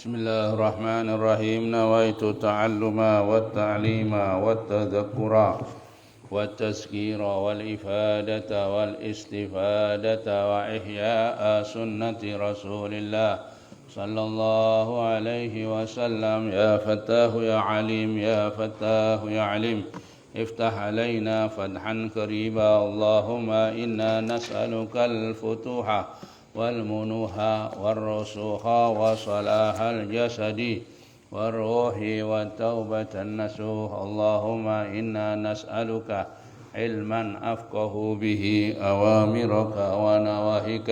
Bismillahirrahmanirrahim. Nawaitu ta'alluma wa ta'lima wa tadhakkura wa tazkira wal ifadata wal istifadata wa ihya'a sunnati Rasulillah sallallahu alaihi wasallam. Ya Fattahu ya Alim, ya Fattahu ya Alim, iftah alaina fadhan kariba. Allahumma inna nas'aluka al-futuha والمنوها والرسوخا وصلاح الجسد والروح والتوبة النسوح. اللهم إنا نسألك علما أفقه به أوامرك ونواهيك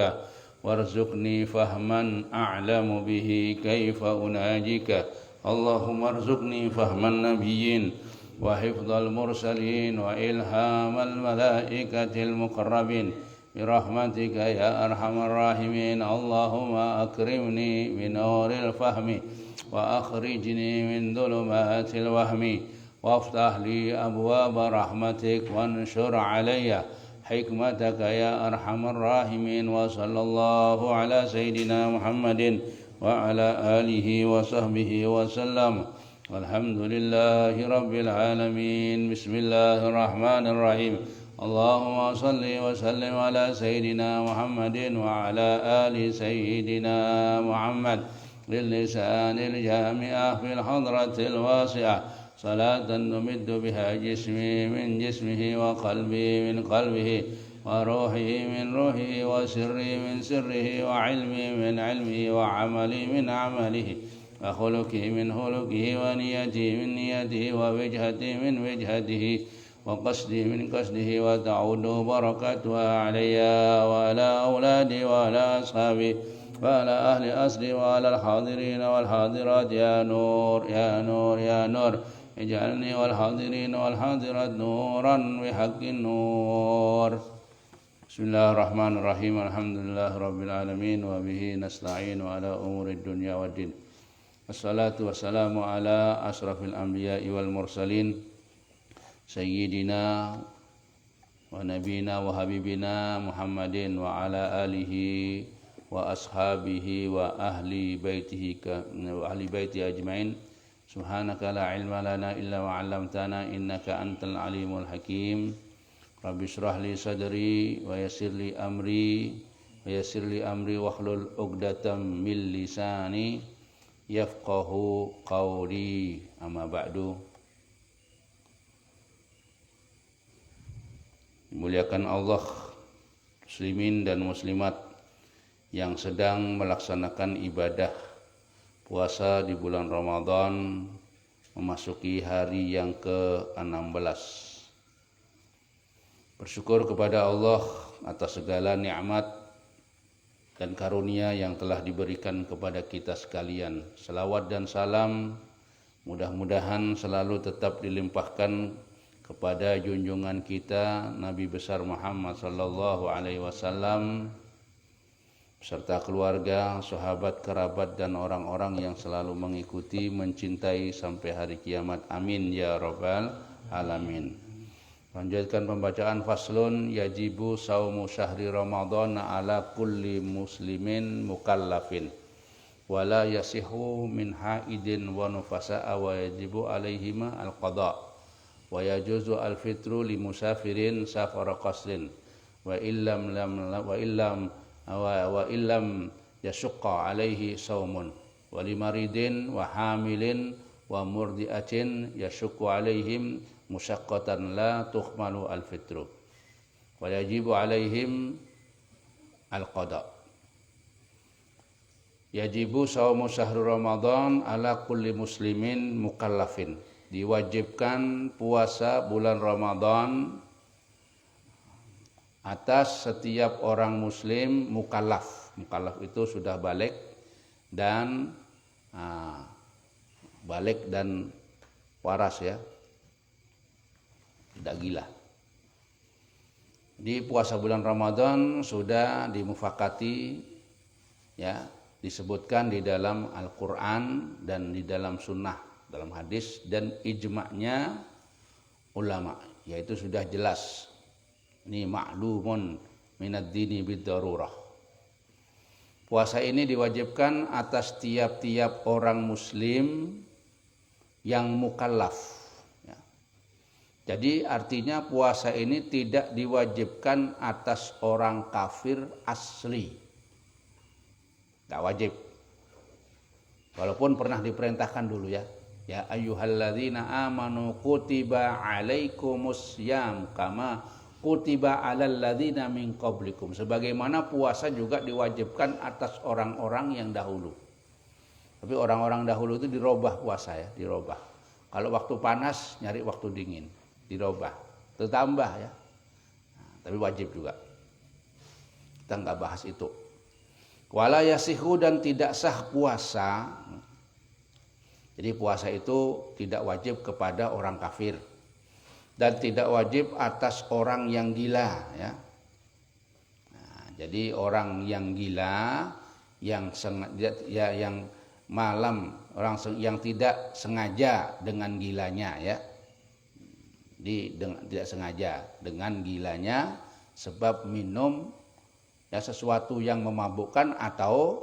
وارزقني فهما أعلم به كيف أناجيك. اللهم ارزقني فهم النبيين وحفظ المرسلين وإلهام الملائكة المقربين برحمتك يا أرحم الراحمين. اللهم أكرمني بنور الفهم وأخرجني من ظلمات الوهم وافتح لي أبواب رحمتك وانشر علي حكمتك يا أرحم الراحمين. وصلى الله على سيدنا محمد وعلى آله وصحبه وسلم والحمد لله رب العالمين. بسم الله الرحمن الرحيم. اللهم صل وسلم على سيدنا محمد وعلى آل سيدنا محمد باللسان الجامع في الحضرة الواسعة صلاة نمد بها جسمي من جسمه وقلبي من قلبه وروحي من روحه وسري من سره وعلمي من علمه وعملي من عمله وخلقي من خلقه ونيتي من نيته ووجهتي من وجهته وقصدي من قصده وتعود بركاتها علي وعلى أولادي وعلى أصحابي وعلى أهل أصلي وعلى الحاضرين والحاضرات. يا نور يا نور يا نور اجعلني والحاضرين والحاضرات نورا بحق النور. بسم الله الرحمن الرحيم. الحمد لله رب العالمين وبه نستعين على أمور الدنيا والدين. الصلاة والسلام على أشرف الأنبياء والمرسلين Sayyidina wa nabina wa habibina Muhammadin wa ala alihi wa ashabihi wa ahli baitihi wa ahli baiti ajmain. Subhanaka la ilma lana illa ma 'allamtana innaka antal alimul hakim. Rabbi shrah li sadri wa yassir li amri wahlul 'uqdatam min lisani yafqahu qawli. Amma ba'du. Dimuliakan Allah, muslimin dan muslimat yang sedang melaksanakan ibadah puasa di bulan Ramadan memasuki hari yang ke-16. Bersyukur kepada Allah atas segala nikmat dan karunia yang telah diberikan kepada kita sekalian. Selawat dan salam mudah-mudahan selalu tetap dilimpahkan kepada junjungan kita Nabi besar Muhammad sallallahu alaihi wasallam beserta keluarga, sahabat, kerabat dan orang-orang yang selalu mengikuti, mencintai sampai hari kiamat. Amin ya rabbal alamin. Lanjutkan pembacaan faslun. Yajibu saumu syahri Ramadan ala kulli muslimin mukallafin wala yasihu min haidin wa nufasa'a wa yajibu alaihima al-qada' wa yajuzu al-fitru li musafirin safara qasrin wa illam yashqa alaihi saumun wa limaridin wa hamilin wa murdiatin yashqu alaihim musyaqqatan la tuhmalu al-fitru wa yajibu alaihim al-qada. Yajibu saumu syahrul Ramadan ala kulli muslimin mukallafin. Diwajibkan puasa bulan Ramadan atas setiap orang muslim mukallaf. Mukallaf itu sudah balik dan waras ya, tidak gila. Di puasa bulan Ramadan sudah dimufakati ya, disebutkan di dalam Al-Quran dan di dalam sunnah, dalam hadis dan ijma'nya ulama, yaitu sudah jelas ini ma'lumun minad dini bid darurah. Puasa ini diwajibkan atas tiap-tiap orang muslim yang mukallaf. Ya. Jadi artinya puasa ini tidak diwajibkan atas orang kafir asli. Tidak wajib. Walaupun pernah diperintahkan dulu ya. Ya ayyuhalladzina amanu kutiba alaikumussyam kama kutiba alal ladzina min qablikum. Sebagaimana puasa juga diwajibkan atas orang-orang yang dahulu. Tapi orang-orang dahulu itu dirobah puasa ya, dirobah. Kalau waktu panas nyari waktu dingin, dirobah. Ditambah ya. Nah, tapi wajib juga. Kita nggak bahas itu. Wala yasihu dan tidak sah puasa. Jadi puasa itu tidak wajib kepada orang kafir. Dan tidak wajib atas orang yang gila ya. Nah, jadi orang yang gila yang yang malam orang yang tidak sengaja dengan gilanya ya. Tidak sengaja dengan gilanya sebab minum ya sesuatu yang memabukkan atau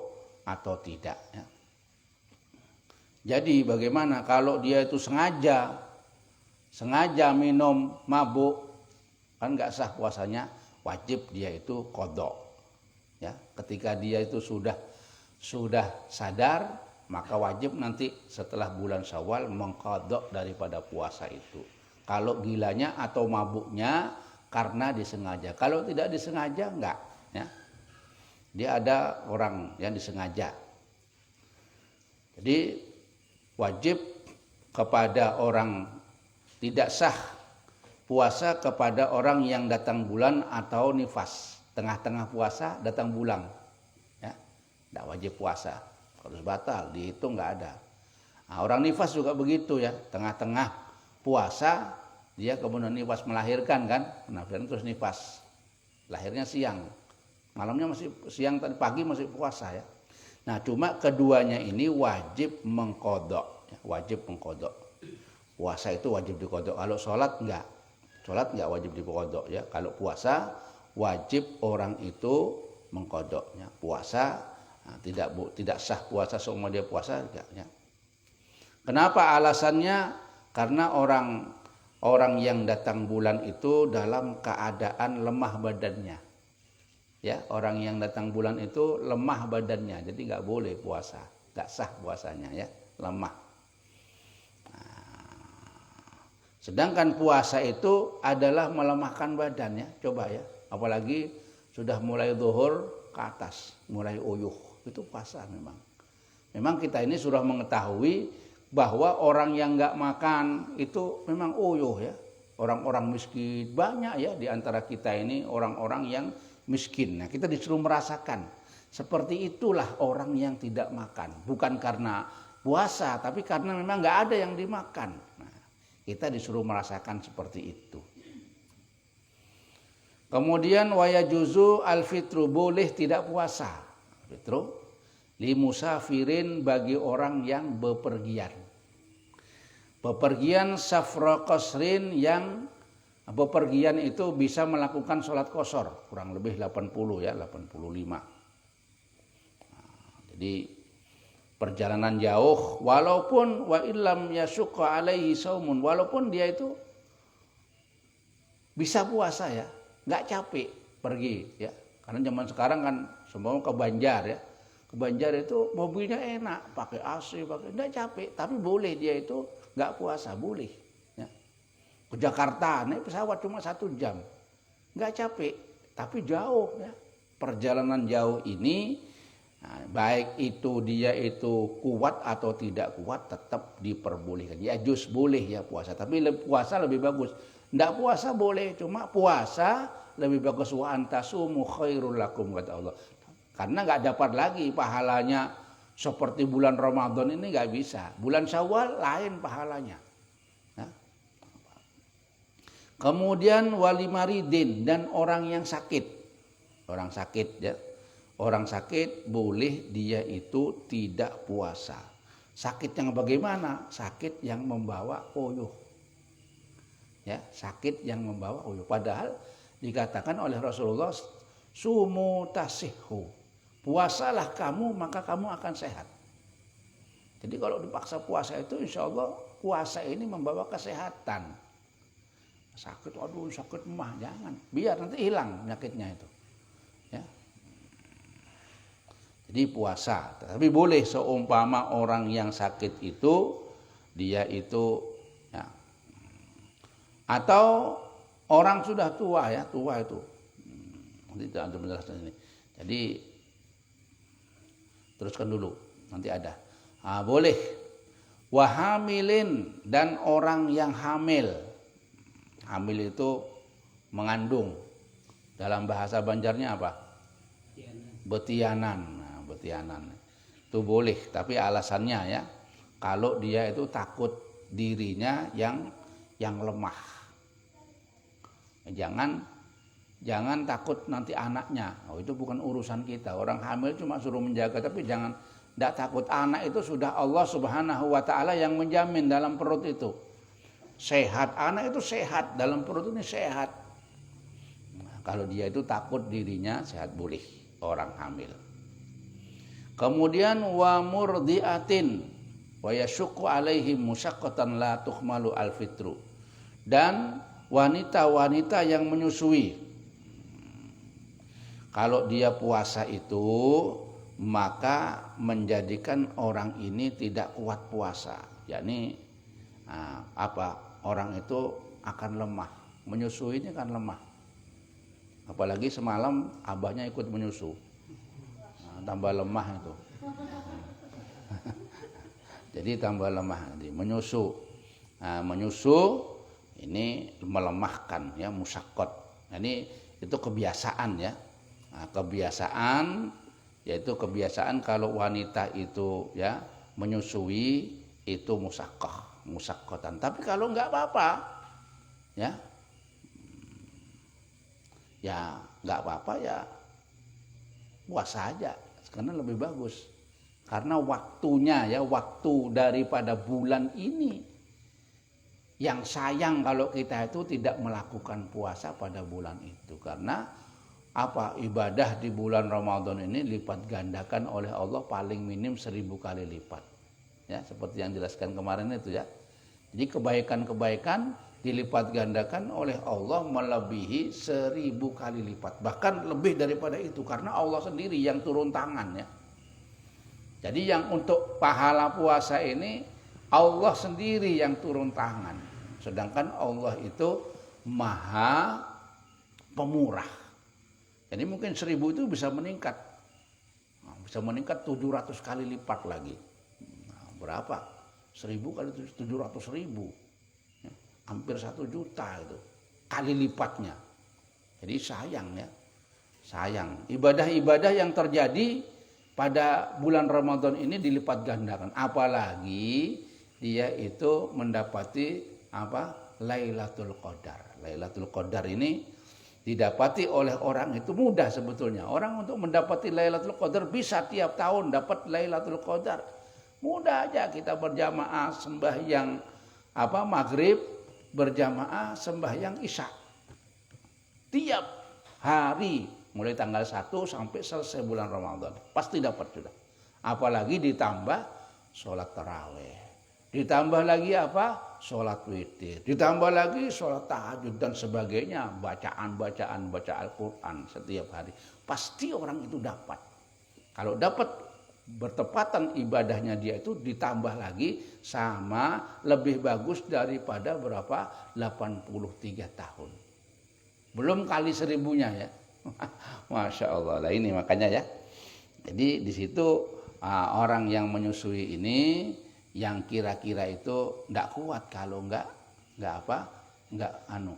tidak ya. Jadi bagaimana kalau dia itu sengaja minum mabuk, kan nggak sah puasanya, wajib dia itu qadha. Ya, ketika dia itu sudah sadar, maka wajib nanti setelah bulan Syawal mengqadha daripada puasa itu. Kalau gilanya atau mabuknya karena disengaja. Kalau tidak disengaja enggak, ya. Dia ada orang yang disengaja. Jadi wajib kepada orang, tidak sah puasa kepada orang yang datang bulan atau nifas. Tengah-tengah puasa datang bulan. Ya, tidak wajib puasa. Harus batal, dihitung nggak ada. Nah, orang nifas juga begitu ya. Tengah-tengah puasa dia kemudian nifas melahirkan kan. Melahirkan terus nifas. Lahirnya siang. Malamnya masih siang, tadi pagi masih puasa ya. Nah, cuma keduanya ini wajib mengqadha, ya, wajib mengqadha. Puasa itu wajib diqadha. Kalau sholat enggak. Sholat enggak wajib diqadha ya. Kalau puasa wajib orang itu mengqadha ya. Puasa nah, tidak sah puasa seumur dia puasa enggak ya. Kenapa alasannya? Karena orang yang datang bulan itu dalam keadaan lemah badannya. Ya, orang yang datang bulan itu lemah badannya, jadi nggak boleh puasa, nggak sah puasanya ya, lemah. Nah, sedangkan puasa itu adalah melemahkan badan ya, coba ya, apalagi sudah mulai zuhur ke atas, mulai uyuh, itu puasa memang. Memang kita ini sudah mengetahui bahwa orang yang nggak makan itu memang uyuh ya, orang-orang miskin banyak ya di antara kita ini orang-orang yang miskin. Nah, kita disuruh merasakan seperti itulah orang yang tidak makan, bukan karena puasa, tapi karena memang nggak ada yang dimakan. Nah, kita disuruh merasakan seperti itu. Kemudian wayajuzu al-fitru, boleh tidak puasa. Fitru li musafirin, bagi orang yang bepergian. Bepergian safra qasrin, yang bepergian itu bisa melakukan sholat qashar kurang lebih 80 ya, 85. Nah, jadi perjalanan jauh, walaupun wa illam yashuqqa alaihi saumun, walaupun dia itu bisa puasa ya, nggak capek pergi ya. Karena zaman sekarang kan semua ke Banjar ya. Ke Banjar itu mobilnya enak, pakai AC, nggak capek, tapi boleh dia itu nggak puasa, boleh. Ke Jakarta naik pesawat cuma 1 jam, nggak capek, tapi jauh ya. Perjalanan jauh ini, nah, baik itu dia itu kuat atau tidak kuat, tetap diperbolehkan. Ya jus boleh ya puasa, tapi puasa lebih bagus. Nggak puasa boleh, cuma puasa lebih bagus. Wa antasumu khairul lakum, kata Allah. Karena nggak dapat lagi pahalanya seperti bulan Ramadan ini, nggak bisa. Bulan Syawal lain pahalanya. Kemudian wali maridin, dan orang yang sakit. Orang sakit ya. Orang sakit boleh dia itu tidak puasa. Sakit yang bagaimana? Sakit yang membawa uyuh. Ya, sakit yang membawa uyuh. Padahal dikatakan oleh Rasulullah sumu tasihhu. puasalah kamu maka kamu akan sehat. Jadi kalau dipaksa puasa itu insya Allah puasa ini membawa kesehatan. Sakit, aduh sakit mah, jangan. Biar nanti hilang penyakitnya itu. Ya. Jadi puasa. Tapi boleh seumpama orang yang sakit itu, dia itu ya, atau orang sudah tua ya, tua itu. Nanti ada penjelasan ini. Jadi teruskan dulu, nanti ada. Boleh. Wahamilin, dan orang yang hamil. Hamil itu mengandung. Dalam bahasa Banjarnya apa? Betianan. Nah, betianan. Itu boleh, tapi alasannya ya, kalau dia itu takut dirinya yang lemah. Jangan takut nanti anaknya. Oh, itu bukan urusan kita. Orang hamil cuma suruh menjaga, tapi jangan tidak takut. Anak itu sudah Allah Subhanahu wa ta'ala yang menjamin dalam perut itu. Sehat, anak itu sehat, dalam perut ini sehat. Nah, kalau dia itu takut dirinya sehat, boleh orang hamil. Kemudian wa murdiatin wa yashukku alaihim musyaqqatan la tuhmalu alfitru. Dan wanita-wanita yang menyusui. Kalau dia puasa itu, maka menjadikan orang ini tidak kuat puasa. Yakni orang itu akan lemah. Menyusui ini kan lemah. Apalagi semalam abahnya ikut menyusu. Tambah lemah itu. Jadi tambah lemah. Jadi menyusu. Menyusu ini melemahkan ya, musaqqat. Ini itu kebiasaan ya. Kebiasaan, yaitu kebiasaan kalau wanita itu ya menyusui itu musaqqatan. Tapi kalau enggak apa-apa ya enggak apa-apa ya puasa aja, karena lebih bagus. Karena waktunya ya, waktu daripada bulan ini yang sayang kalau kita itu tidak melakukan puasa pada bulan itu. Karena ibadah di bulan Ramadan ini lipat gandakan oleh Allah paling minim 1000 kali lipat. Ya, seperti yang jelaskan kemarin itu ya. Jadi kebaikan-kebaikan dilipat gandakan oleh Allah melebihi 1000 kali lipat. Bahkan lebih daripada itu, karena Allah sendiri yang turun tangan ya. Jadi yang untuk pahala puasa ini Allah sendiri yang turun tangan. Sedangkan Allah itu maha pemurah. Jadi mungkin 1000 itu bisa meningkat. Bisa meningkat 700 kali lipat lagi. Berapa? 1000 kali 700.000. Hampir 1 juta itu. Kali lipatnya. Jadi sayang ya. Sayang. Ibadah-ibadah yang terjadi pada bulan Ramadan ini dilipat gandakan. Apalagi dia itu mendapati Lailatul Qadar. Lailatul Qadar ini didapati oleh orang itu mudah sebetulnya. Orang untuk mendapati Lailatul Qadar bisa tiap tahun dapat Lailatul Qadar. Mudah aja, kita berjamaah sembahyang maghrib, berjamaah sembahyang isya. Tiap hari mulai tanggal 1 sampai selesai bulan Ramadan pasti dapat sudah. Apalagi ditambah sholat tarawih. Ditambah lagi sholat witir, ditambah lagi sholat tahajud dan sebagainya, baca Al-Quran setiap hari. Pasti orang itu dapat. Kalau dapat bertepatan ibadahnya dia itu ditambah lagi sama lebih bagus daripada 83 tahun. Belum kali 1000-nya ya. Masya Allah. Lah ini makanya ya. Jadi di situ orang yang menyusui ini yang kira-kira itu enggak kuat kalau enggak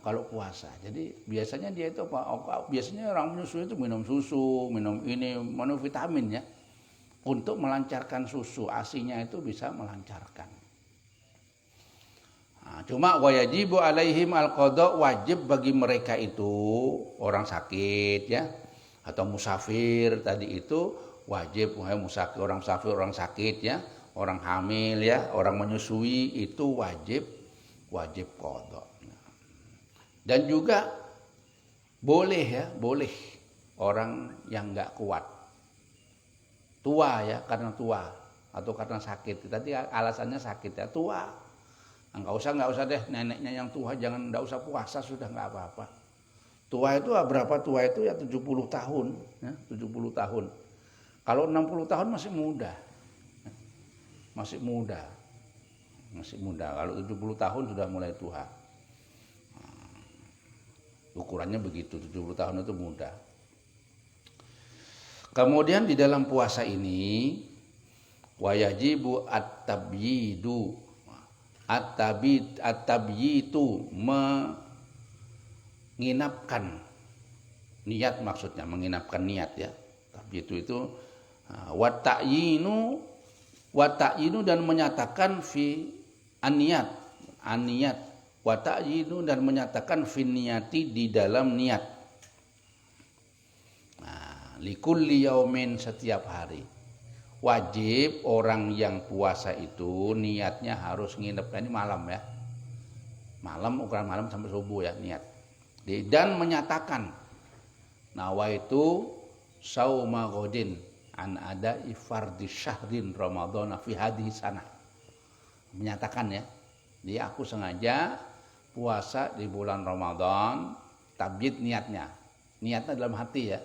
kalau puasa. Jadi biasanya dia itu biasanya orang menyusui itu minum susu, minum vitamin ya. Untuk melancarkan susu, ASI-nya itu bisa melancarkan. Cuma wajibu alaihim al-qada, wajib bagi mereka itu orang sakit ya atau musafir tadi itu wajib musafir, orang sakit ya. Orang hamil ya, orang menyusui itu wajib qada. Dan juga boleh orang yang enggak kuat. tua ya, karena tua atau karena sakit. Tadi alasannya sakit ya, tua. Enggak usah deh neneknya yang tua, enggak usah puasa, sudah enggak apa-apa. Tua itu berapa tua itu ya 70 tahun ya, 70 tahun. Kalau 60 tahun masih muda. Masih muda. Kalau 70 tahun sudah mulai tua. Ukurannya begitu, 70 tahun itu muda. Kemudian di dalam puasa ini wayajibu at-tabyidu. At-tabyitu menginapkan niat, maksudnya menginapkan niat ya. Tabyitu itu wa ta'yinu dan menyatakan fi an-niyat wa ta'yinu dan menyatakan fi niyati di dalam niat. Likulli yaumin, setiap hari. Wajib orang yang puasa itu niatnya harus nginep, ini malam ya. Malam, ukuran malam sampai subuh ya niat. Dan menyatakan nawaitu sauma ghadin an ada fardhi syahrin ramadhana fi hadhihi sanah. Menyatakan ya. Jadi aku sengaja puasa di bulan Ramadan, tabyid niatnya. Niatnya dalam hati ya.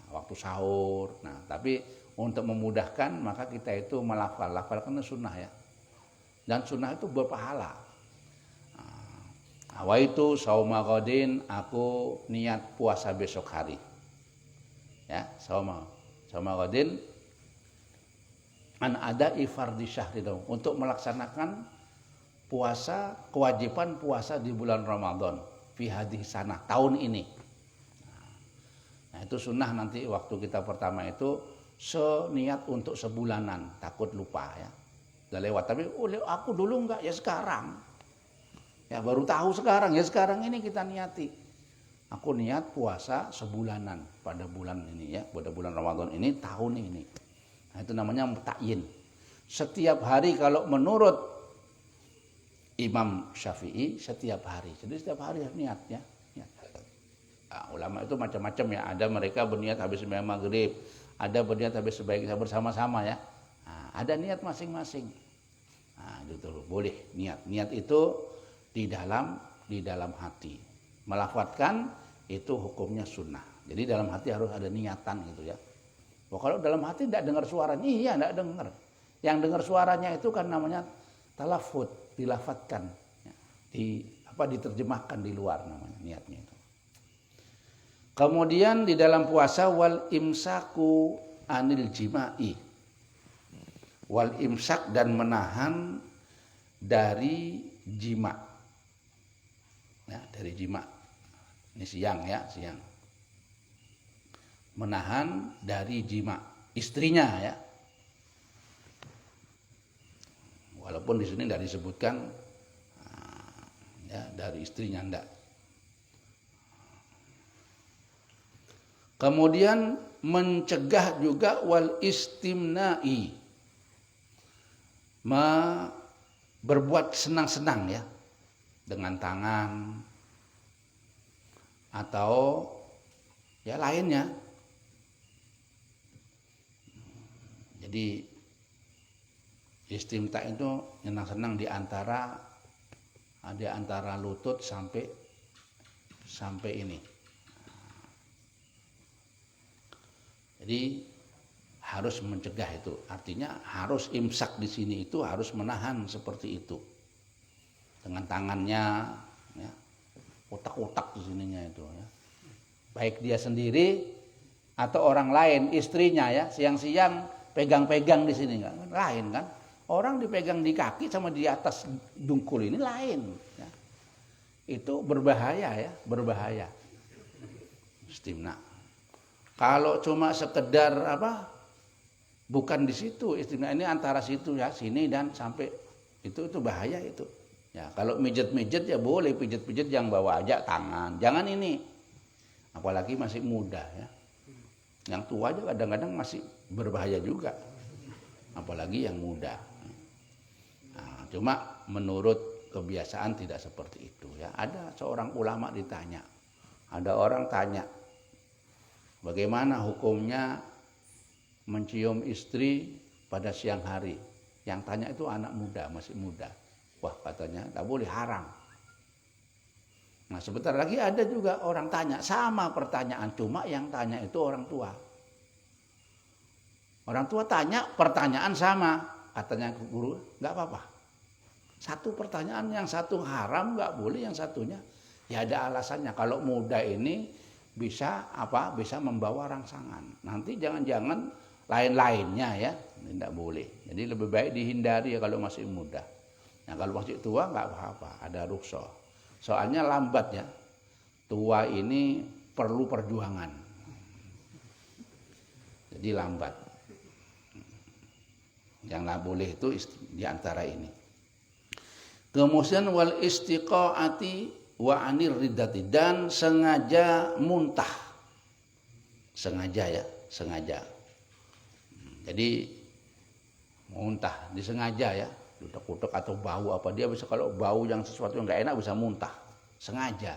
Waktu sahur. Nah, tapi untuk memudahkan maka kita itu lafalkan sunnah ya. Dan sunnah itu berpahala. Awaitu sauma ghadin, aku niat puasa besok hari. Ya, sauma ghadin an ada fardhi syahri, untuk melaksanakan puasa, kewajiban puasa di bulan Ramadan fi hadhihi sanah, tahun ini. Nah, itu sunnah nanti waktu kita pertama itu seniat untuk sebulanan, takut lupa ya. Udah lewat, tapi aku dulu enggak ya, sekarang. Ya baru tahu sekarang ya, sekarang ini kita niati. Aku niat puasa sebulanan pada bulan ini ya, pada bulan Ramadan ini, tahun ini. Nah, itu namanya ta'yin. Setiap hari kalau menurut Imam Syafi'i setiap hari. Jadi setiap hari harus niat ya. Nah, ulama itu macam-macam ya. Ada mereka berniat habis sembahyang maghrib, ada berniat habis sebaiknya bersama-sama ya. Nah, ada niat masing-masing. Nah, gitu loh. Boleh niat. Niat itu di dalam hati. Melafadzkan itu hukumnya sunnah. Jadi dalam hati harus ada niatan gitu ya. Kalau dalam hati tidak dengar suaranya, iya tidak dengar. Yang dengar suaranya itu kan namanya talafut, dilafadzkan, ya. Diterjemahkan di luar namanya niatnya itu. Kemudian di dalam puasa wal imsaku anil jima'i. Wal imsak, dan menahan dari jima. Ya, dari jima. Ini siang ya, siang. Menahan dari jima istrinya ya. Walaupun di sini tidak disebutkan ya, dari istrinya enggak. Kemudian mencegah juga wal istimna'i, berbuat senang-senang ya, dengan tangan atau ya lainnya. Jadi istimta itu senang-senang di antara lutut sampai ini. Jadi harus mencegah itu, artinya harus imsak di sini itu harus menahan seperti itu dengan tangannya, ya, otak-otak di sininya itu, ya. Baik dia sendiri atau orang lain, istrinya ya, siang-siang pegang-pegang di sini kan, lain kan? Orang dipegang di kaki sama di atas dungkul ini lain, ya. Itu berbahaya ya, berbahaya. Istimna. Kalau cuma sekedar bukan di situ, istimna ini antara situ ya, sini dan sampai itu bahaya itu. Ya, kalau mijet-mijet ya boleh, pijet-pijet yang bawa aja tangan, jangan ini. Apalagi masih muda ya. Yang tua aja kadang-kadang masih berbahaya juga. Apalagi yang muda. Nah, cuma menurut kebiasaan tidak seperti itu ya. Ada seorang ulama ditanya. Ada orang tanya, bagaimana hukumnya mencium istri pada siang hari. Yang tanya itu anak muda, masih muda. Wah, katanya tak boleh, haram. Nah, sebentar lagi ada juga orang tanya, sama pertanyaan, cuma yang tanya itu orang tua. Orang tua tanya, pertanyaan sama. Katanya guru, nggak apa-apa. Satu pertanyaan, yang satu haram, nggak boleh, yang satunya ya ada alasannya. Kalau muda ini bisa apa? Bisa membawa rangsangan. Nanti jangan-jangan lain-lainnya ya, tidak boleh. Jadi lebih baik dihindari ya kalau masih muda. Nah, kalau masih tua nggak apa-apa, ada rukhsah. Soalnya lambat ya. Tua ini perlu perjuangan. Jadi lambat. Yang nggak boleh itu diantara ini. Kemudian wal istiqaati wa anir riddati, dan sengaja muntah. Sengaja ya, sengaja. Jadi muntah disengaja ya. Kutek-kutek atau bau apa, dia bisa, kalau bau yang sesuatu yang nggak enak bisa muntah sengaja.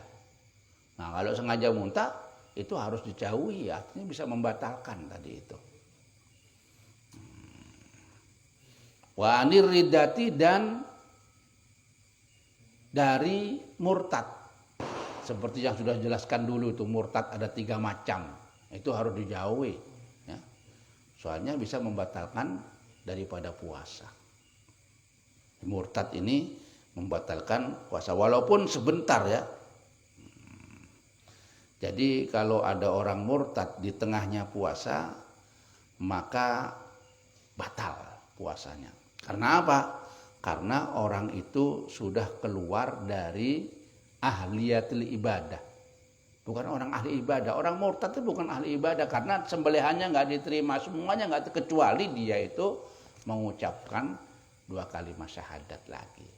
Nah, kalau sengaja muntah itu harus dijauhi, artinya bisa membatalkan tadi itu. Wa anir riddati, dan dari murtad, seperti yang sudah jelaskan dulu itu, murtad ada 3 macam, itu harus dijauhi ya. Soalnya bisa membatalkan daripada puasa. Murtad ini membatalkan puasa walaupun sebentar ya. Jadi kalau ada orang murtad di tengahnya puasa, maka batal puasanya. Karena apa? Karena orang itu sudah keluar dari ahliyatul ibadah. Bukan orang ahli ibadah. Orang murtad itu bukan ahli ibadah, karena sembelihannya nggak diterima, semuanya nggak, kecuali dia itu mengucapkan 2 kalimat syahadat lagi.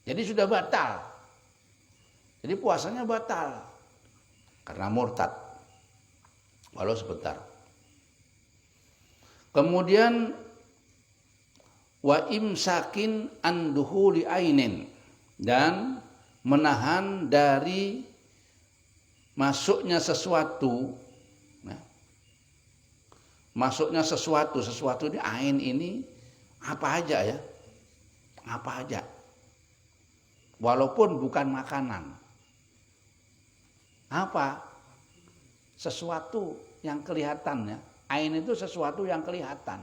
Jadi sudah batal. Jadi puasanya batal karena murtad. Walau sebentar. Kemudian wa imsakin an duhuli ainin, dan menahan dari masuknya sesuatu. Nah, masuknya sesuatu ini ain ini apa aja ya? Apa aja, walaupun bukan makanan. Apa? Sesuatu yang kelihatan ya. Ain itu sesuatu yang kelihatan.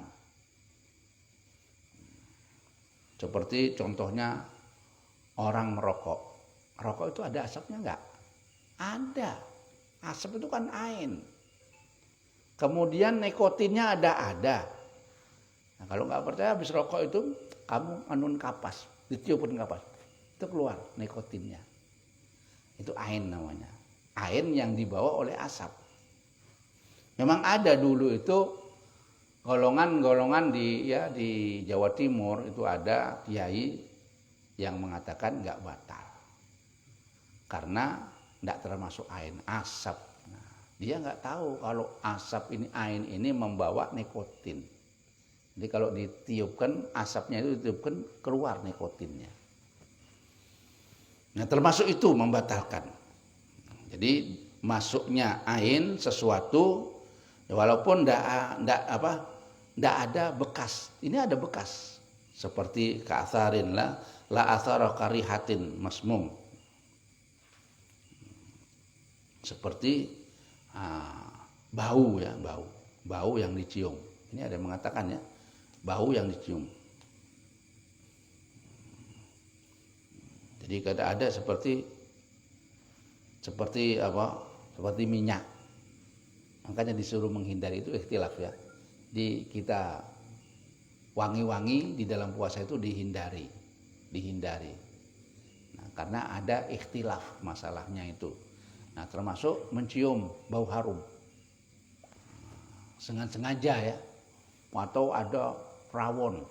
Seperti contohnya orang merokok. Rokok itu ada asapnya enggak? Ada. Asap itu kan ain. Kemudian nikotinnya ada. Nah, kalau nggak percaya, habis rokok itu kamu anun kapas, ditiupin kapas, itu keluar nikotinnya. Itu ain namanya. Ain yang dibawa oleh asap. Memang ada dulu itu golongan-golongan di Jawa Timur, itu ada kiai yang mengatakan nggak batal karena nggak termasuk ain, asap. Nah, dia nggak tahu kalau asap ini, ain ini membawa nikotin. Jadi kalau ditiupkan, asapnya itu ditiupkan, keluar nikotinnya. Nah, termasuk itu membatalkan. Jadi masuknya ain sesuatu walaupun enggak ada bekas. Ini ada bekas. Seperti ka'atharin la athara karihatin masmum. Seperti bau ya, bau yang dicium. Ini ada yang mengatakan ya, bau yang dicium. Jadi ada seperti minyak. Makanya disuruh menghindari, itu ikhtilaf ya. Kita wangi-wangi di dalam puasa itu dihindari. Nah, karena ada ikhtilaf masalahnya itu. Nah, termasuk mencium bau harum. Sengaja ya. Atau ada rawon.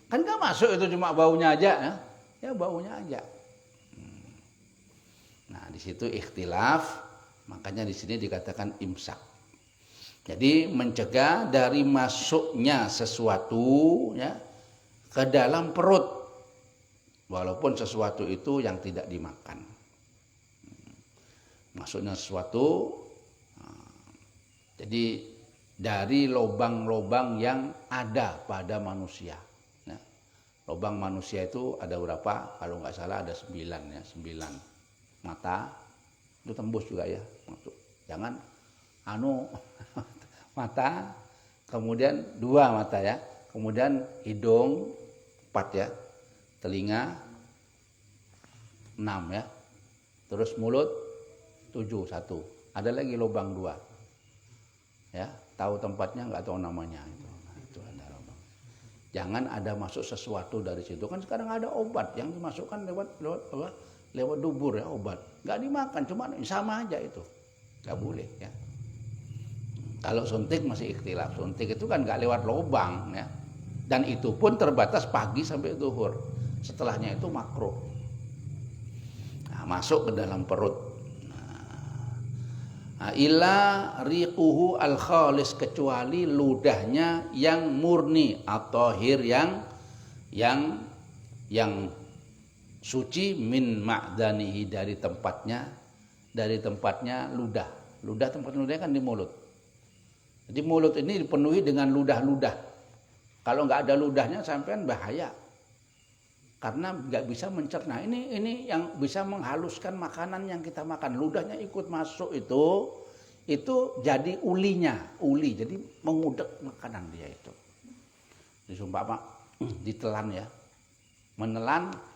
Kan gak masuk itu, cuma baunya aja ya. Ya baunya aja. Nah, di situ ikhtilaf, makanya di sini dikatakan imsak. Jadi mencegah dari masuknya sesuatu ya ke dalam perut, walaupun sesuatu itu yang tidak dimakan. Masuknya sesuatu Jadi dari lubang-lubang yang ada pada manusia. Nah, lubang manusia itu ada berapa? Kalau nggak salah ada 9 ya, 9 mata. Itu tembus juga ya. Jangan mata, kemudian 2 mata ya, kemudian hidung 4 ya, telinga 6 ya, terus mulut 7 1. Ada lagi lubang 2 ya, tahu tempatnya nggak tahu namanya itu. Nah, itu ada lubang. Jangan ada masuk sesuatu dari situ. Kan sekarang ada obat yang dimasukkan lewat dubur ya, obat nggak dimakan, cuma sama aja itu, nggak boleh ya. Kalau suntik masih ikhtilaf, suntik itu kan nggak lewat lubang ya, dan itu pun terbatas pagi sampai zuhur, setelahnya itu makruh. Nah, masuk ke dalam perut. Nah, illa riquhu al khalis, kecuali ludahnya yang murni atau tahir yang suci min ma'danihi, dari tempatnya ludah. Tempat ludahnya kan di mulut. Jadi mulut ini dipenuhi dengan ludah-ludah. Kalau nggak ada ludahnya sampean bahaya. Karena nggak bisa mencerna. Ini yang bisa menghaluskan makanan yang kita makan. Ludahnya ikut masuk itu jadi uli. Jadi mengudek makanan dia itu. Disumpah Pak, ditelan ya. Menelan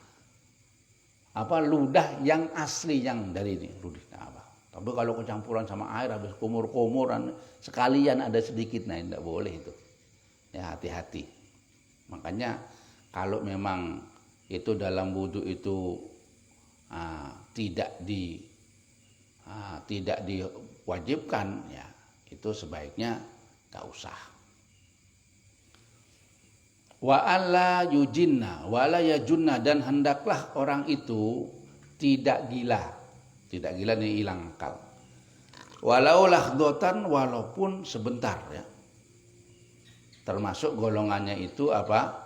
ludah yang asli yang dari ini ludahnya apa. Tapi kalau kecampuran sama air habis kumur-kumuran sekalian ada sedikit, nah tidak boleh itu. Ya hati-hati. Makanya kalau memang itu dalam wudu itu tidak diwajibkan ya, itu sebaiknya enggak usah. Wa alla yujinna wala yajunna, dan hendaklah orang itu tidak gila. Tidak gila ini hilang akal. Walau lahdatan, walaupun sebentar ya. Termasuk golongannya itu apa?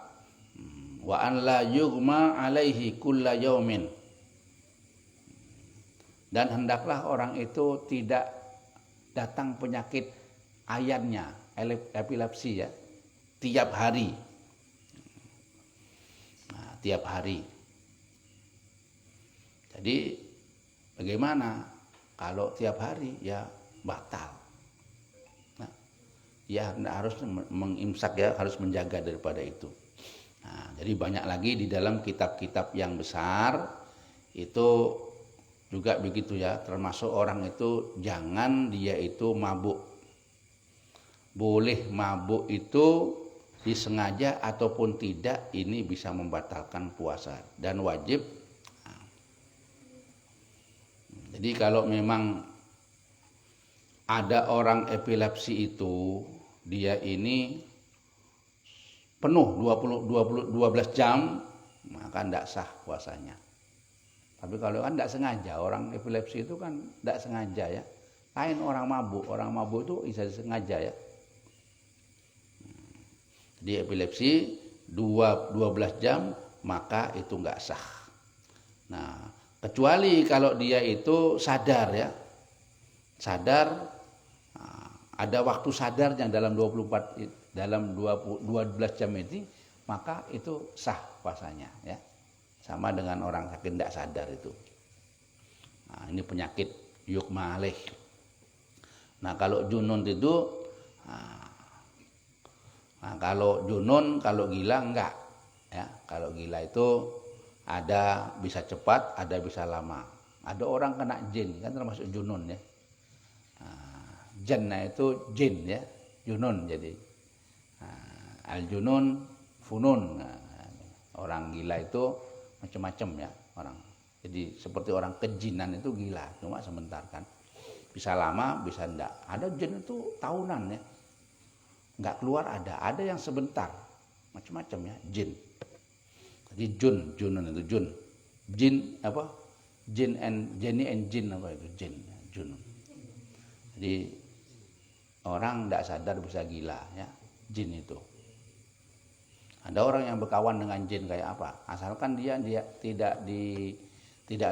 Wa an la yughma alaihi kulla yaumin. Dan hendaklah orang itu tidak datang penyakit ayannya, epilepsi ya, tiap hari. Nah, tiap hari. Jadi bagaimana kalau tiap hari ya batal. Nah, ya harus mengimsak ya, harus menjaga daripada itu. Nah, jadi banyak lagi di dalam kitab-kitab yang besar itu juga begitu ya, termasuk orang itu jangan dia itu mabuk. Boleh mabuk itu disengaja ataupun tidak, ini bisa membatalkan puasa dan wajib. Jadi kalau memang ada orang epilepsi itu, dia ini penuh 12 jam, maka tidak sah puasanya. Tapi kalau kan tidak sengaja, orang epilepsi itu kan tidak sengaja ya. Lain orang mabuk itu bisa disengaja ya. Jadi epilepsi 12 jam, maka itu nggak sah. Nah, kecuali kalau dia itu sadar ya, ada waktu sadarnya dalam 12 jam ini, maka itu sah puasanya ya. Sama dengan orang sakit tidak sadar itu. Nah, ini penyakit yughma alaih. Nah, kalau junun itu, kalau junun, kalau gila enggak ya. Kalau gila itu ada bisa cepat, ada bisa lama. Ada orang kena jin, kan termasuk junun ya. Jannah itu jin ya, junun jadi. Al junun funun. Orang gila itu macam-macam ya orang. Jadi seperti orang kejinan itu gila, cuma sebentar kan. Bisa lama, bisa enggak. Ada jin itu tahunan ya. Enggak keluar ada yang sebentar. Macam-macam ya, jin. Jadi junun itu jun. Jin apa? Jenny and jin apa itu? Junun. Jadi orang enggak sadar bisa gila ya, jin itu. Ada orang yang berkawan dengan jin kayak apa? Asalkan dia tidak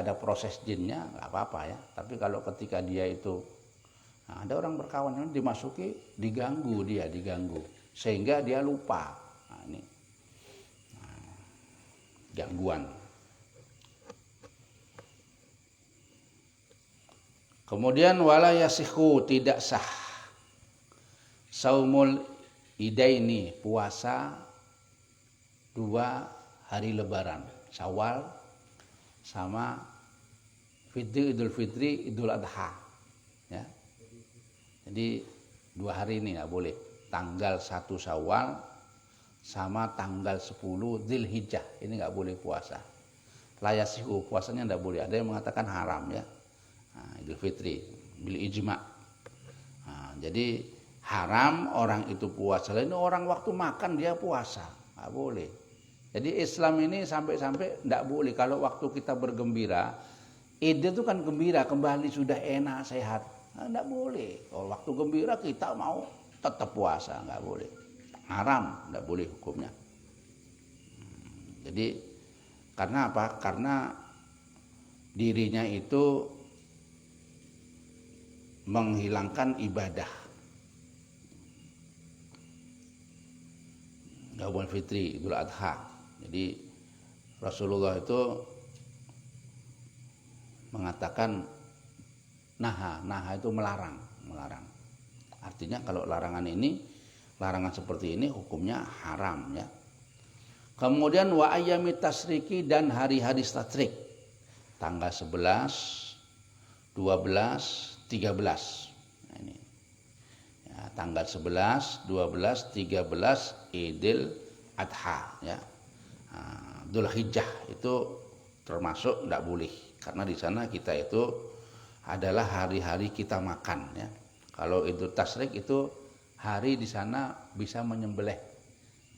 ada proses jinnya, nggak apa-apa ya. Tapi kalau ketika dia itu Nah, ada orang berkawan dimasuki, diganggu sehingga dia lupa. Nah, ini gangguan. Kemudian wala yasihu, tidak sah saumul idaini, puasa 2 hari lebaran, Syawal sama Idul Fitri, Idul Adha. Ya. Jadi 2 hari ini nggak boleh. Tanggal 1 Syawal sama tanggal 10 Dzulhijjah ini nggak boleh puasa. Layasihu, puasanya nggak boleh. Ada yang mengatakan haram ya. Nah, Idul Fitri bil ijma. Nah, jadi haram orang itu puasa. Lain orang waktu makan dia puasa, nggak boleh. Jadi Islam ini sampai-sampai nggak boleh kalau waktu kita bergembira. Ide itu kan gembira, kembali sudah enak, sehat. Nah, enggak boleh. Kalau waktu gembira kita mau tetap puasa, enggak boleh. Haram, enggak boleh hukumnya. Jadi karena apa? Karena dirinya itu menghilangkan ibadah. Idul Fitri, Idul Adha. Jadi Rasulullah itu mengatakan naha itu melarang. Artinya kalau larangan seperti ini hukumnya haram ya. Kemudian wa ayyamit tasriki, dan hari-hari tasyrik. Tanggal 11, 12, 13. Nah, ini. Ya, tanggal 11, 12, 13 Idul Adha ya. Nah, Dzulhijjah itu termasuk tidak boleh. Karena di sana kita itu adalah hari-hari kita makan ya. Kalau Idul Tasyrik itu hari di sana bisa menyembelih.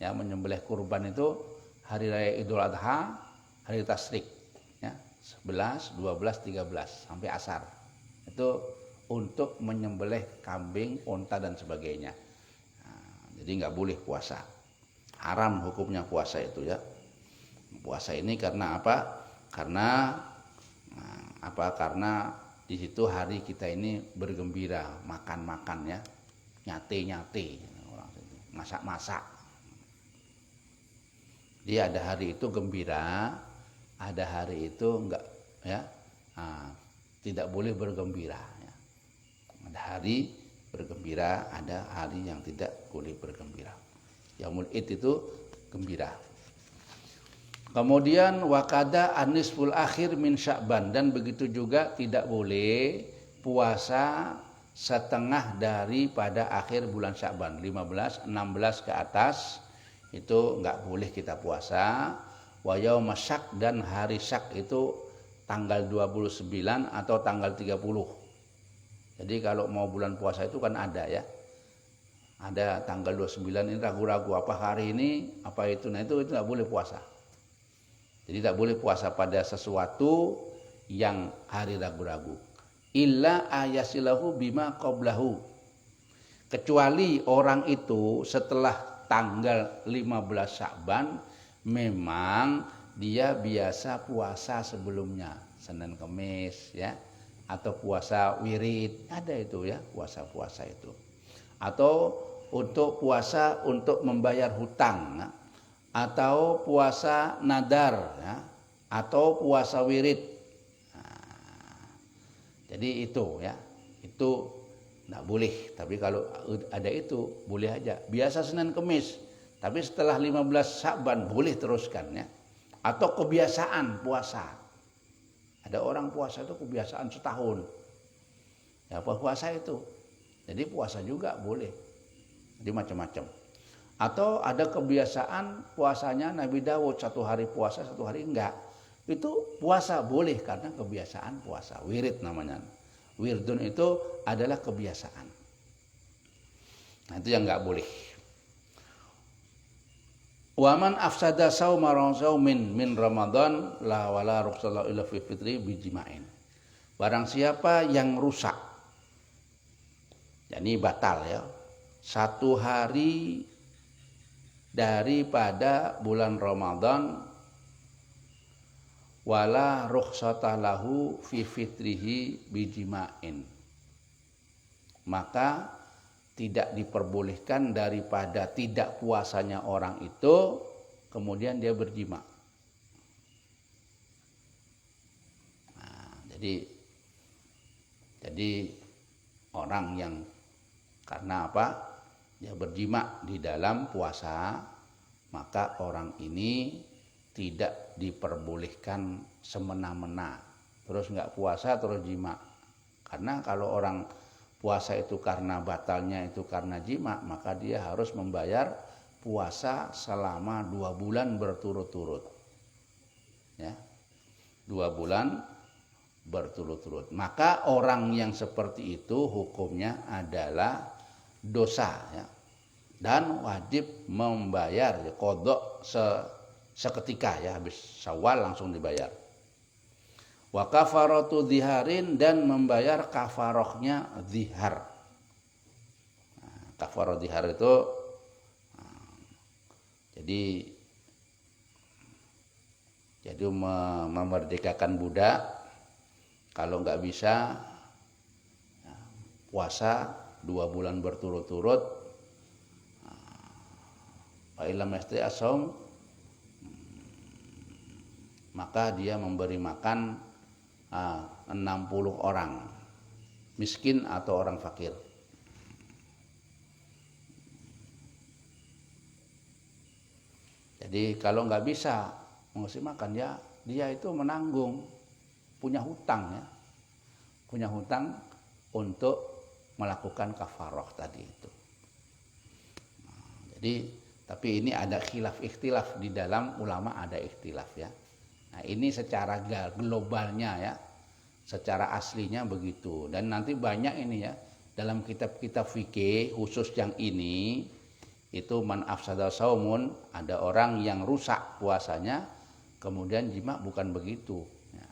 Ya, menyembelih kurban itu hari raya Idul Adha, hari Tasyrik ya. 11, 12, 13 sampai asar. Itu untuk menyembelih kambing, unta dan sebagainya. Nah, jadi nggak boleh puasa. Haram hukumnya puasa itu ya. Puasa ini karena apa? Karena di situ hari kita ini bergembira, makan-makan ya, nyate-nyate, masak-masak. Jadi ada hari itu gembira, ada hari itu enggak ya, tidak boleh bergembira. Ya. Ada hari bergembira, ada hari yang tidak boleh bergembira. Yaumul Id itu gembira. Kemudian wakada anisful akhir min Sya'ban, dan begitu juga tidak boleh puasa setengah daripada akhir bulan Sya'ban, 15, 16 ke atas itu enggak boleh kita puasa. Wa yauma syak, dan hari syak itu tanggal 29 atau tanggal 30. Jadi kalau mau bulan puasa itu kan ada ya. Ada tanggal 29 ini ragu-ragu apa hari ini, apa itu. Nah itu enggak boleh puasa. Jadi tidak boleh puasa pada sesuatu yang hari ragu-ragu. Illa ayasilahu bima qablahu. Kecuali orang itu setelah tanggal 15 Sya'ban memang dia biasa puasa sebelumnya, Senin Kemis ya, atau puasa wirid, ada itu ya, puasa-puasa itu. Atau untuk puasa untuk membayar hutang. Ya. Atau puasa nadar ya, atau puasa wirid. Nah, jadi itu ya, itu tidak boleh. Tapi kalau ada itu boleh aja. Biasa Senin Kemis, tapi setelah 15 Sya'ban boleh teruskan ya. Atau kebiasaan puasa. Ada orang puasa itu kebiasaan setahun. Ya puasa itu. Jadi puasa juga boleh. Jadi macam-macam. Atau ada kebiasaan puasanya Nabi Daud, 1 hari puasa 1 hari enggak. Itu puasa boleh karena kebiasaan puasa. Wirid namanya. Wirdun itu adalah kebiasaan. Nah itu yang enggak boleh. Waman afsada sauma min Ramadan la wala rukhsah illa fi fitri bijima'in. Barang siapa yang rusak, yakni batal ya, 1 hari daripada bulan Ramadan, wala rukhsata lahu fi fitrihi bijima'in. maka tidak diperbolehkan daripada tidak puasanya orang itu kemudian dia berjima. Nah, jadi orang yang karena apa? Dia berjima di dalam puasa, maka orang ini tidak diperbolehkan semena-mena. Terus nggak puasa terus jima. Karena kalau orang puasa itu karena batalnya itu karena jima, maka dia harus membayar puasa selama 2 bulan berturut-turut. Ya. 2 bulan berturut-turut. Maka orang yang seperti itu hukumnya adalah dosa, ya. Dan wajib membayar qadha seketika, ya, habis Syawal langsung dibayar. Wa kafaratu dziharin, dan membayar kafarohnya zihar. Nah, kafaroh zihar itu jadi memerdekakan budak. Kalau nggak bisa puasa 2 bulan berturut-turut, fa illam yastati as-shaum, maka dia memberi makan 60 orang miskin atau orang fakir. Jadi kalau nggak bisa ngasih makan, ya dia itu menanggung, punya hutang, ya, punya hutang untuk melakukan kafaroh tadi itu. Jadi tapi ini ada ikhtilaf di dalam ulama, ada ikhtilaf, ya. Nah, ini secara globalnya, ya, secara aslinya begitu. Dan nanti banyak ini, ya, dalam kitab-kitab fikih khusus yang ini itu man afsada saumun, ada orang yang rusak puasanya kemudian jima, bukan begitu. Nah,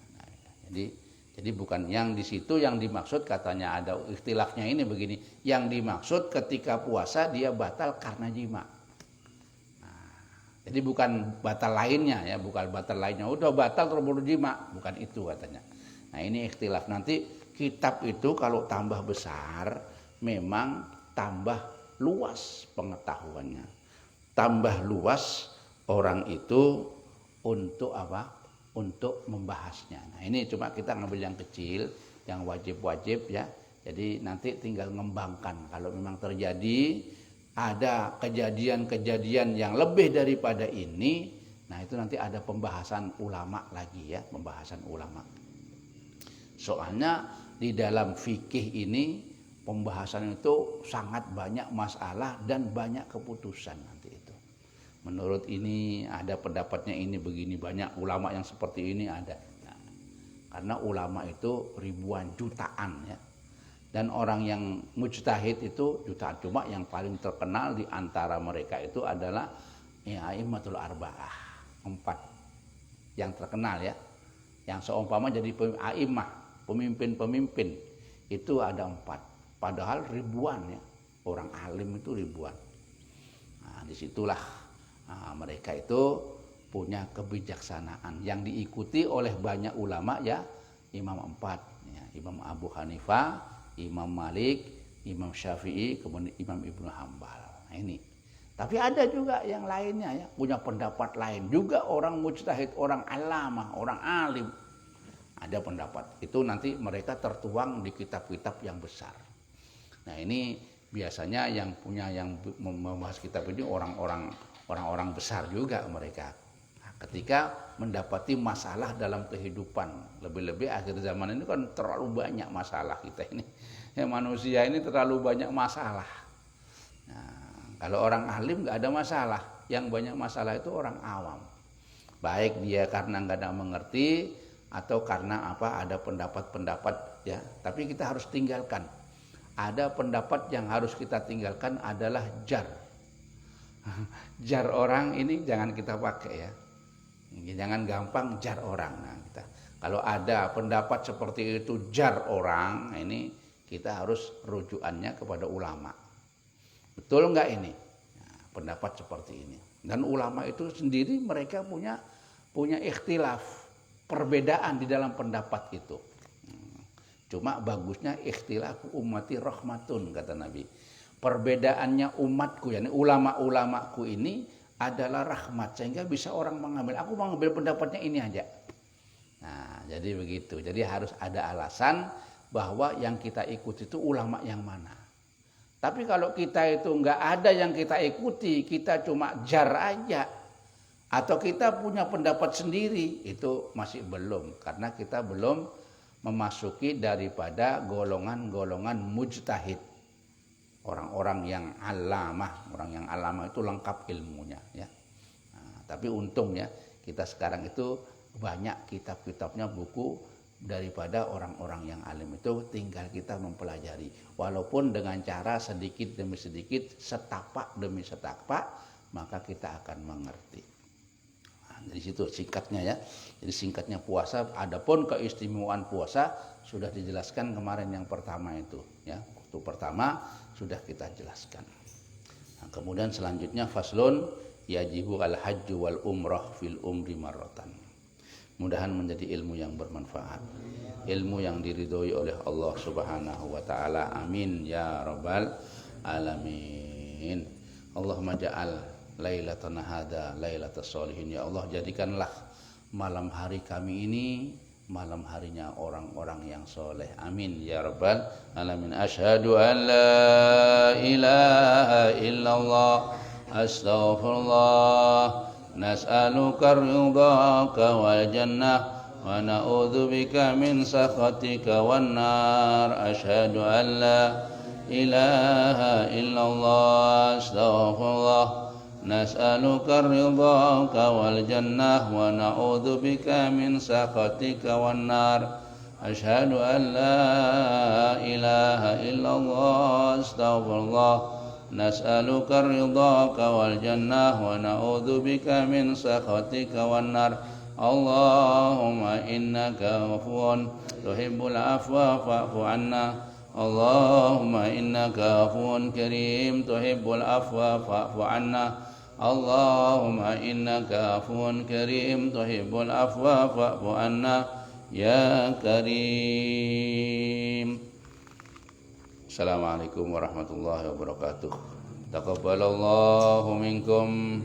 jadi bukan yang di situ yang dimaksud, katanya ada ikhtilafnya ini begini. Yang dimaksud ketika puasa dia batal karena jima. Jadi bukan batal lainnya, ya, bukan batal lainnya. Udah batal terus baru jima, bukan itu katanya. Nah, ini ikhtilaf. Nanti kitab itu kalau tambah besar memang tambah luas pengetahuannya. Tambah luas orang itu untuk apa? Untuk membahasnya. Nah, ini cuma kita ngambil yang kecil, yang wajib-wajib, ya. Jadi nanti tinggal ngembangkan. Kalau memang terjadi ada kejadian-kejadian yang lebih daripada ini, nah itu nanti ada pembahasan ulama lagi, ya, pembahasan ulama. Soalnya di dalam fikih ini pembahasan itu sangat banyak masalah dan banyak keputusan nanti itu. Menurut ini ada pendapatnya ini begini, banyak ulama yang seperti ini ada. Nah, karena ulama itu ribuan, jutaan, ya. Dan orang yang mujtahid itu jutaan, cuma yang paling terkenal di antara mereka itu adalah a'immatul arba'ah, 4 yang terkenal, ya. Yang seumpama jadi a'immah, pemimpin-pemimpin itu ada 4. Padahal ribuan, ya. Orang alim itu ribuan. Nah, disitulah mereka itu punya kebijaksanaan yang diikuti oleh banyak ulama, ya. Imam 4, ya. Imam Abu Hanifah, Imam Malik, Imam Syafi'i, kemudian Imam Ibnu Hambal. Nah, ini. Tapi ada juga yang lainnya, ya, punya pendapat lain. Juga orang mujtahid, orang alamah, orang alim. Ada pendapat. Itu nanti mereka tertuang di kitab-kitab yang besar. Nah, ini biasanya yang punya, yang membahas kitab ini orang-orang besar juga mereka. Nah, ketika mendapati masalah dalam kehidupan, lebih-lebih akhir zaman ini kan terlalu banyak masalah kita ini. Ya, manusia ini terlalu banyak masalah. Nah, kalau orang alim nggak ada masalah, yang banyak masalah itu orang awam. Baik dia karena nggak ada mengerti atau karena apa, ada pendapat-pendapat, ya. Tapi kita harus tinggalkan. Ada pendapat yang harus kita tinggalkan adalah jar. Jar orang ini jangan kita pakai, ya. Jangan gampang jar orang. Nah, kalau ada pendapat seperti itu jar orang, ini kita harus rujukannya kepada ulama. Betul nggak ini? Nah, pendapat seperti ini. Dan ulama itu sendiri mereka punya ikhtilaf, perbedaan di dalam pendapat itu. Cuma bagusnya ikhtilafu ummati rahmatun, kata Nabi. Perbedaannya umatku, yakni ulama-ulamaku ini adalah rahmat, sehingga bisa orang mengambil. Aku mengambil pendapatnya ini aja. Nah, jadi begitu. Jadi harus ada alasan bahwa yang kita ikuti itu ulama yang mana. Tapi kalau kita itu nggak ada yang kita ikuti, kita cuma jar aja, atau kita punya pendapat sendiri, itu masih belum. Karena kita belum memasuki daripada golongan-golongan mujtahid. Orang-orang yang alamah. Orang yang alamah itu lengkap ilmunya. Ya. Nah, tapi untungnya kita sekarang itu banyak kitab-kitabnya, buku daripada orang-orang yang alim itu, tinggal kita mempelajari. Walaupun dengan cara sedikit demi sedikit, setapak demi setapak, maka kita akan mengerti. Dari situ singkatnya ya. Jadi singkatnya puasa. Adapun keistimewaan puasa sudah dijelaskan kemarin yang pertama itu ya. Waktu pertama sudah kita jelaskan. Nah, kemudian selanjutnya faslun yajibu al-hajju wal umrah fil umri marratan. Mudahan menjadi ilmu yang bermanfaat. Ilmu yang diridhoi oleh Allah Subhanahu wa taala. Amin ya rabbal alamin. Allahumma ja'al lailatana hada lailatas sholihin. Ya Allah, jadikanlah malam hari kami ini malam harinya orang-orang yang soleh. Amin ya rabbal alamin. Asyhadu an la ilaha illallah astaghfirullah nas'aluka ridhaka wal jannah wa na'udzubika min sakhatika wan nar. Asyhadu an la ilaha illallah astaghfirullah nas'aluka ridhaka wal jannah wa na'udzubika min sakhatika wan nar. Asyhadu an la ilaha illallah astaghfirullah nas'aluka ridhaka wal jannah wa na'udzubika min sakhatika wan nar. Allahumma innaka afuwun tuhibbul afwa fa'fu anna. Allahumma innaka afuwun karim tuhibbul afwa fa'fu anna. Allahumma innaka afuwun karim tuhibbul afwa fa'fu anna ya karim. Assalamualaikum warahmatullahi wabarakatuh. Taqabbalallahu minkum.